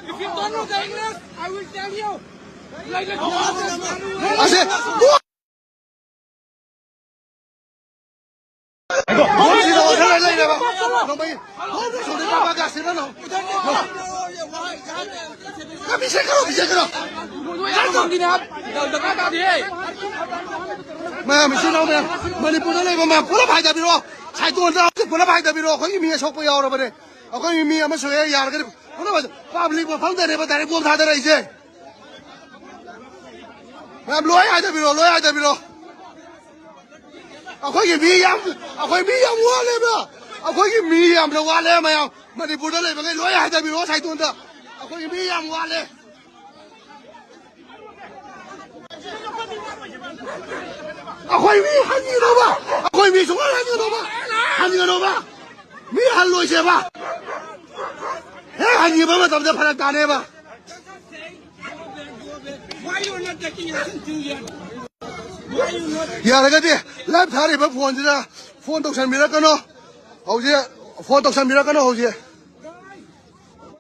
If you don't know the English, I will tell you. Like a public will found the but I won't have the race. I'm lawyer at the bureau, lawyer at the bureau. I'll give me, I'll give me a wall. I'll give me, I'm the one, but they put a lawyer at the bureau. I don't know. I'll give me, I'm one. I'll give me, hanging over. I'll give me some hanging over. Me, hello, Jeva. Hey, you remember the Paraganeva? Why you not taking it to you? Why you not? Yeah, look at it. Left Harry, but 4,000 Miracano. How's it? 4,000 Miracano, how's it?